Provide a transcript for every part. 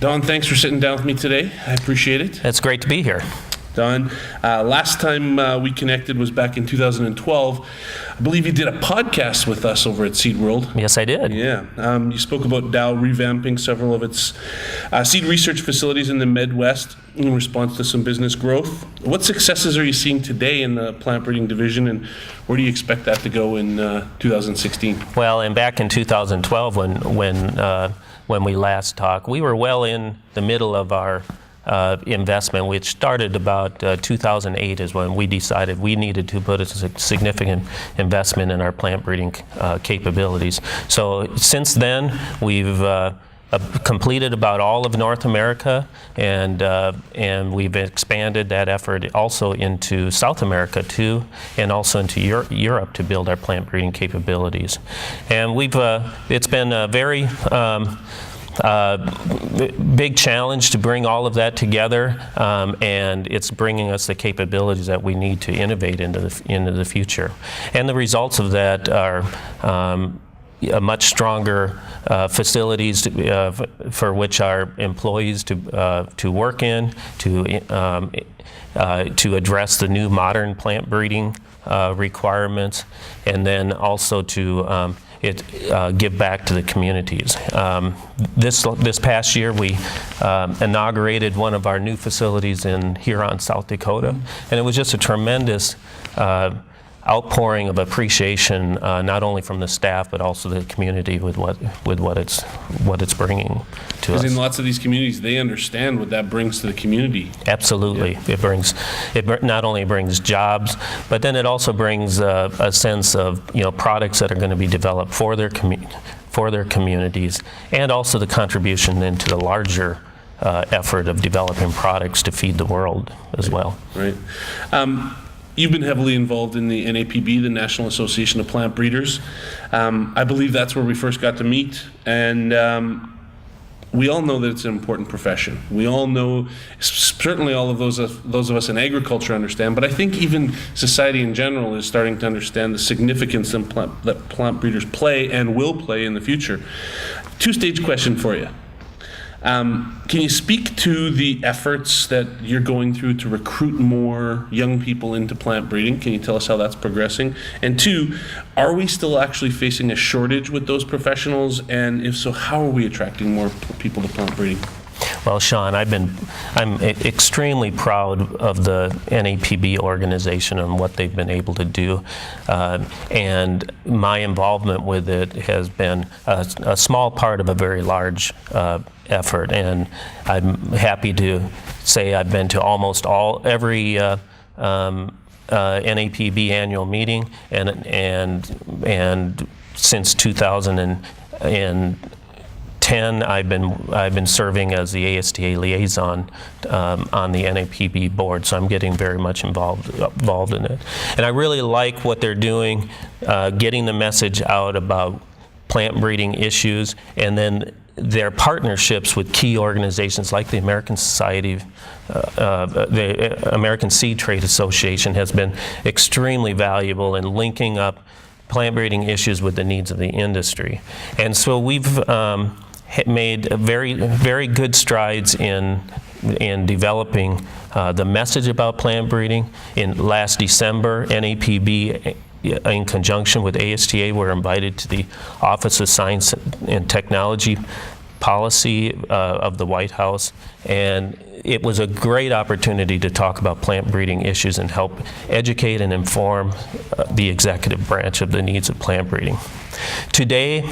Don, thanks for sitting down with me today. I appreciate it. It's great to be here. Don, last time we connected was back in 2012. I believe you did a podcast with us over at Seed World. Yes, I did. Yeah. You spoke about Dow revamping several of its seed research facilities in the Midwest in response to some business growth. What successes are you seeing today in the plant breeding division, and where do you expect that to go in 2016? Well, and back in 2012, when we last talked, we were well in the middle of our investment, which started about 2008 is when we decided we needed to put a significant investment in our plant breeding capabilities. So since then, we've completed about all of North America, and we've expanded that effort also into South America too, and also into Europe to build our plant breeding capabilities. And it's been a very big challenge to bring all of that together, and it's bringing us the capabilities that we need to innovate into the future. And the results of that are a much stronger facilities for which our employees to work in, to address the new modern plant breeding requirements, and then also to give back to the communities. This past year, we inaugurated one of our new facilities in Huron, South Dakota, and it was just a tremendous outpouring of appreciation, not only from the staff but also the community with what it's bringing to us. Because in lots of these communities, they understand what that brings to the community. Absolutely, yeah. It not only brings jobs, but then it also brings a sense of products that are going to be developed for their communities, and also the contribution into the larger effort of developing products to feed the world as well. Right. You've been heavily involved in the NAPB, the National Association of Plant Breeders. I believe that's where we first got to meet, and we all know that it's an important profession. We all know, certainly all of those of us in agriculture understand, but I think even society in general is starting to understand the significance that plant breeders play and will play in the future. Two-stage question for you. Can you speak to the efforts that you're going through to recruit more young people into plant breeding? Can you tell us how that's progressing? And two, are we still actually facing a shortage with those professionals? And if so, how are we attracting more people to plant breeding? Well, Sean, I'm extremely proud of the NAPB organization and what they've been able to do, and my involvement with it has been a small part of a very large effort. And I'm happy to say I've been to almost every NAPB annual meeting, and since 2010, I've been serving as the ASTA liaison on the NAPB board, so I'm getting very much involved in it. And I really like what they're doing, getting the message out about plant breeding issues, and then their partnerships with key organizations like the American Seed Trade Association has been extremely valuable in linking up plant breeding issues with the needs of the industry. And so we've made very, very good strides in developing the message about plant breeding. In last December, NAPB, in conjunction with ASTA, were invited to the Office of Science and Technology Policy of the White House, and it was a great opportunity to talk about plant breeding issues and help educate and inform the executive branch of the needs of plant breeding. Today,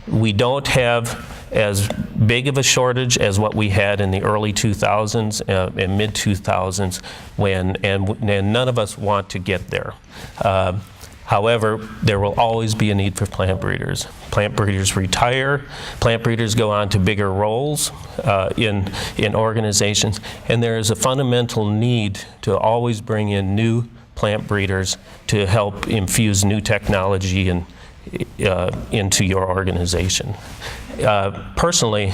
we don't have as big of a shortage as what we had in the early 2000s and mid 2000s, and none of us want to get there. However, there will always be a need for plant breeders. Plant breeders retire, plant breeders go on to bigger roles in organizations, and there is a fundamental need to always bring in new plant breeders to help infuse new technology and into your organization. Personally,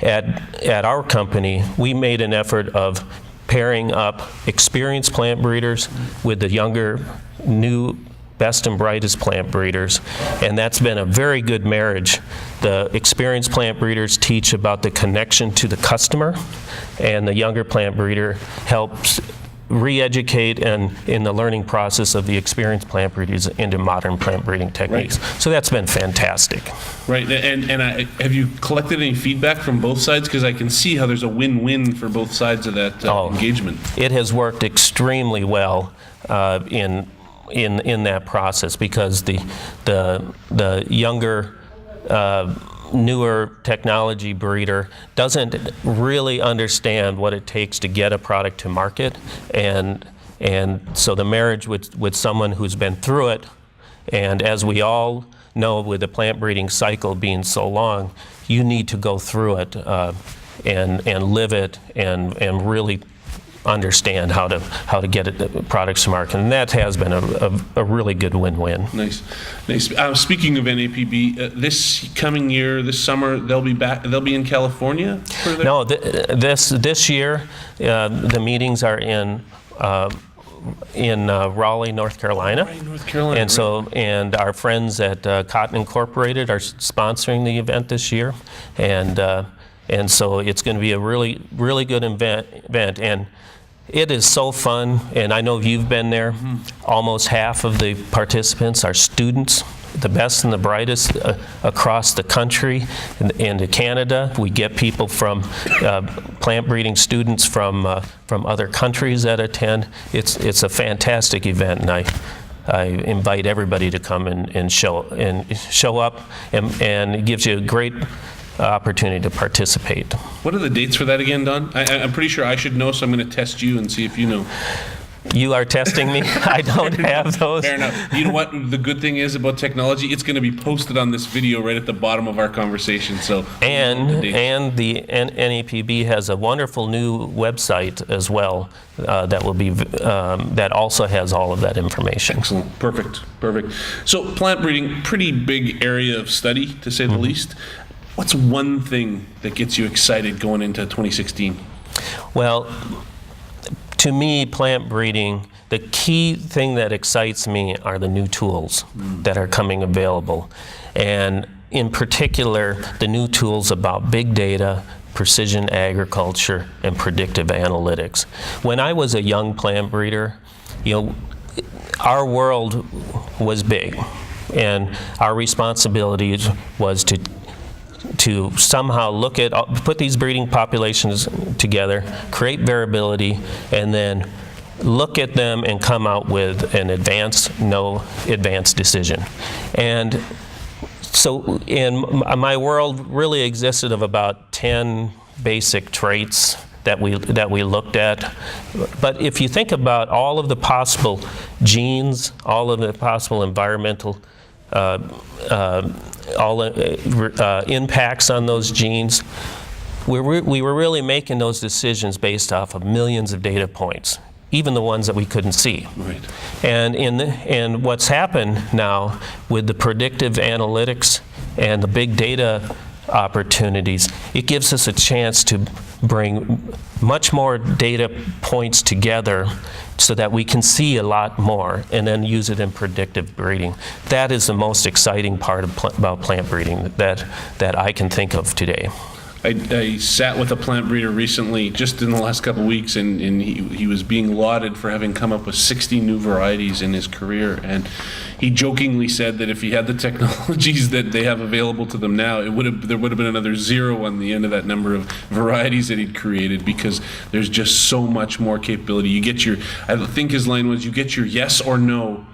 at our company, we made an effort of pairing up experienced plant breeders with the younger, new best and brightest plant breeders, and that's been a very good marriage. The experienced plant breeders teach about the connection to the customer, and the younger plant breeder helps re-educate and in the learning process of the experienced plant breeders into modern plant breeding techniques. Right. So that's been fantastic. Right, and have you collected any feedback from both sides? Because I can see how there's a win-win for both sides of that engagement. It has worked extremely well in that process, because the younger, newer technology breeder doesn't really understand what it takes to get a product to market, and so the marriage with someone who's been through it, and as we all know, with the plant breeding cycle being so long, you need to go through it and live it and really understand how to get products to market, and that has been a really good win-win. Nice. Speaking of NAPB, this coming year, this summer, they'll be in California? No, this year, the meetings are in Raleigh, North Carolina. Raleigh, North Carolina. And so, and our friends at Cotton Incorporated are sponsoring the event this year, and so it's going to be a really, really good event, and it is so fun, and I know you've been there. Almost half of the participants are students, the best and the brightest across the country and to Canada. We get people from plant breeding students from other countries that attend. It's a fantastic event, and I invite everybody to come and show up, and it gives you a great opportunity to participate. What are the dates for that again, Don? I'm pretty sure I should know, so I'm going to test you and see if you know. You are testing me? I don't have those. Fair enough. You know what the good thing is about technology? It's going to be posted on this video right at the bottom of our conversation. So and the NAPB has a wonderful new website as well that will be that also has all of that information. Excellent. Perfect. So plant breeding, pretty big area of study, to say the least. What's one thing that gets you excited going into 2016? Well, to me, plant breeding, the key thing that excites me are the new tools that are coming available. And in particular, the new tools about big data, precision agriculture, and predictive analytics. When I was a young plant breeder, our world was big, and our responsibility was to somehow put these breeding populations together, create variability, and then look at them and come out with an no advanced decision. And so my world really existed of about 10 basic traits that we looked at. But if you think about all of the possible genes, all of the possible environmental impacts on those genes, we were really making those decisions based off of millions of data points, even the ones that we couldn't see. Right. And what's happened now with the predictive analytics and the big data opportunities, it gives us a chance to bring much more data points together so that we can see a lot more and then use it in predictive breeding. That is the most exciting part about plant breeding that I can think of today. I sat with a plant breeder recently, just in the last couple of weeks, and he was being lauded for having come up with 60 new varieties in his career. And he jokingly said that if he had the technologies that they have available to them now, there would have been another 0 on the end of that number of varieties that he'd created, because there's just so much more capability. You get I think his line was, you get your yes or no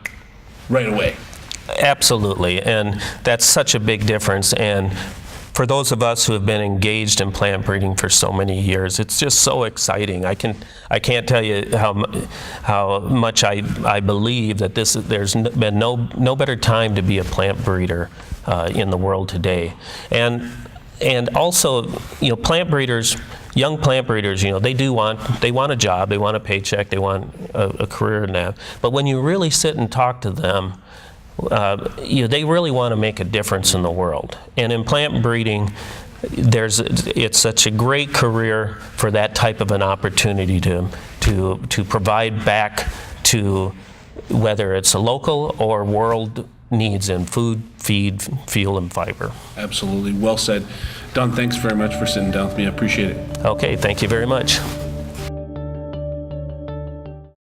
right away. Absolutely, and that's such a big difference. And for those of us who have been engaged in plant breeding for so many years, it's just so exciting. I can't tell you how much I believe that there's been no better time to be a plant breeder in the world today. And also, plant breeders, young plant breeders, they want a job, they want a paycheck, they want a career in that. But when you really sit and talk to them, they really want to make a difference in the world. And in plant breeding, it's such a great career for that type of an opportunity to provide back to whether it's a local or world needs in food, feed, fuel, and fiber. Absolutely. Well said. Don, thanks very much for sitting down with me. I appreciate it. Okay, thank you very much.